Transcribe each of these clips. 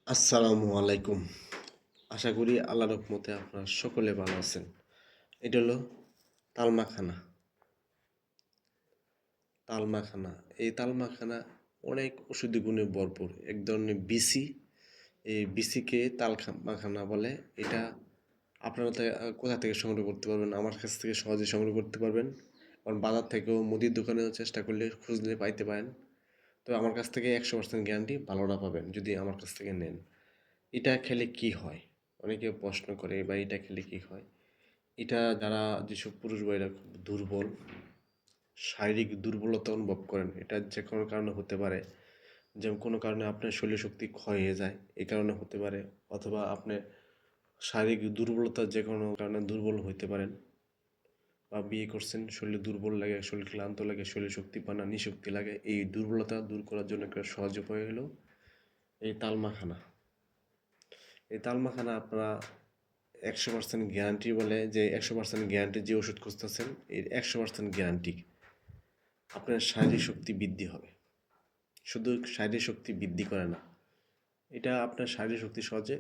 আসসালামু আলাইকুম। আশা করি আল্লাহর রহমতে আপনারা সকলে ভালো আছেন। এটা হলো তাল মাখানা। তাল মাখানা। এই তাল মাখানা অনেক ঔষধি গুণে ভরপুর। এক ধরনের বিসি, এই বিসিকে মাখানা বলে। এটা আপনারা কোথা থেকে সংগ্রহ করতে পারবেন? আমার কাছ থেকে সহজে সংগ্রহ করতে পারবেন। কারণ বাজার থেকেও মুদির দোকানেও চেষ্টা করলে খুঁজলে পাইতে পারেন। তো আমার কাছ থেকে 100% গ্যারান্টি ভালোটা পাবেন যদি আমার কাছ থেকে নেন। এটা খেলে কি হয়? অনেকে প্রশ্ন করে বা এটা খেলে কি হয়? এটা যারা যেসব পুরুষ ভাইরা খুব দুর্বল, শারীরিক দুর্বলতা অনুভব করেন, এটা যে কোনো কারণে হতে পারে। যেমন কোনো কারণে আপনার শরীর শক্তি ক্ষয় হয়ে যায়, এই কারণে হতে পারে। অথবা আপনি শারীরিক দুর্বলতা যে কোনো কারণে দুর্বল হইতে পারেন। বা বিয়ে করছেন, শরীরে দুর্বল লাগে, শরীর ক্লান্ত লাগে, শরীরে শক্তি পান না, নিশক্তি লাগে। এই দুর্বলতা দূর করার জন্য একটা সহজ উপায় হলো এই তাল মাখানা। এই তাল মাখানা আপনারা 100% গ্যারান্টি বলে যে 100% গ্যারান্টি যে ওষুধ খুঁজতেছেন এর 100% গ্যারান্টি আপনার শারীরিক শক্তি বৃদ্ধি হবে। শুধু শারীরিক শক্তি বৃদ্ধি করে না, এটা আপনার শারীরিক শক্তি সহজে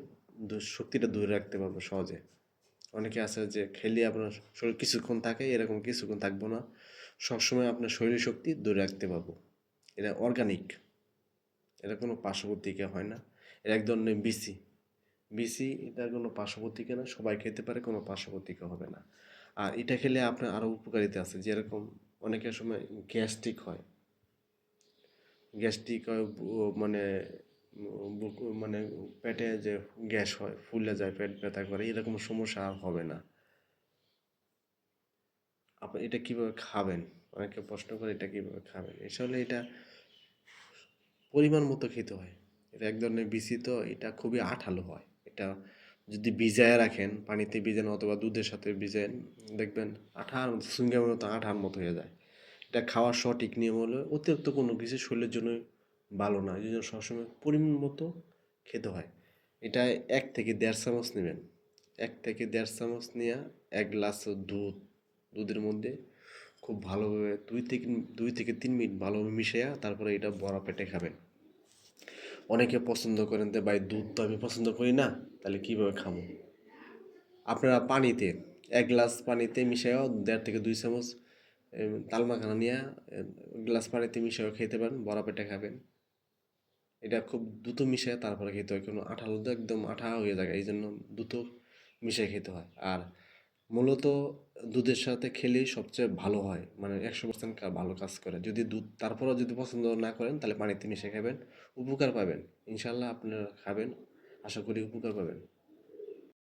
শক্তিটা ধরে রাখতে পারবে সহজে। অনেকে আছে যে খেলে আপনার শরীর কিছুক্ষণ থাকে, এরকম কিছুক্ষণ থাকবো না, সবসময় আপনার শরীর শক্তি ধরে রাখতে পারবো। এটা অর্গানিক, এটা কোনো পার্শ্ববর্তীকে হয় না। এটা এক ধরনের বিসি। বিসি এটার কোনো পার্শ্ববর্তীকে না, সবাই খেতে পারে, কোনো পার্শ্ববর্তীকে হবে না। আর এটা খেলে আপনার আরও উপকারিতা আছে, যেরকম অনেকের সময় গ্যাস্ট্রিক হয়। গ্যাস্ট্রিক হয় মানে মানে পেটে যে গ্যাস হয়, ফুলে যায়, পেট ব্যথা করে, এরকম সমস্যা আর হবে না। আপনি এটা কীভাবে খাবেন? অনেকে প্রশ্ন করে এটা কীভাবে খাবেন। আসলে এটা পরিমাণ মতো খেতে হয়। এটা এক ধরনের বিচি, তো এটা খুবই আঠালো হয়। এটা যদি ভিজায় রাখেন, পানিতে ভিজান অথবা দুধের সাথে ভিজান, দেখবেন আঠার মতো, চুইংগামের মতো আঠার মতো হয়ে যায়। এটা খাওয়ার সঠিক নিয়ম হলো অতিরিক্ত কোনো কিছু শরীরের জন্য ভালো না, এই জন্য সবসময় পরিমাণ মতো খেতে হয়। এটা 1 থেকে 1.5 চামচ নেবেন। 1 থেকে 1.5 চামচ নিয়ে 1 গ্লাস দুধের মধ্যে খুব ভালোভাবে 2 থেকে 3 মিনিট ভালোভাবে মিশিয়ে তারপরে এটা বড়া পেটে খাবেন। অনেকে পছন্দ করেন যে ভাই দুধ তো আমি পছন্দ করি না, তাহলে কীভাবে খাবো? আপনারা পানিতে 1 গ্লাস পানিতে মিশাইও 1.5 থেকে 2 চামচ তাল মাখানা নিয়ে গ্লাস পানিতে মিশাইও খেতে পারেন, বড়া পেটে খাবেন। এটা খুব দ্রুত মিশিয়ে তারপরে খেতে হয়, কোনো আঠালো তো একদম আঠা হয়ে যায়, এই জন্য দ্রুত মিশিয়ে খেতে হয়। আর মূলত দুধের সাথে খেলেই সবচেয়ে ভালো হয়, মানে 100% ভালো কাজ করে। যদি দুধ তারপরেও যদি পছন্দ না করেন তাহলে পানিতে মিশিয়ে খাবেন, উপকার পাবেন। ইনশাল্লাহ আপনারা খাবেন, আশা করি উপকার পাবেন।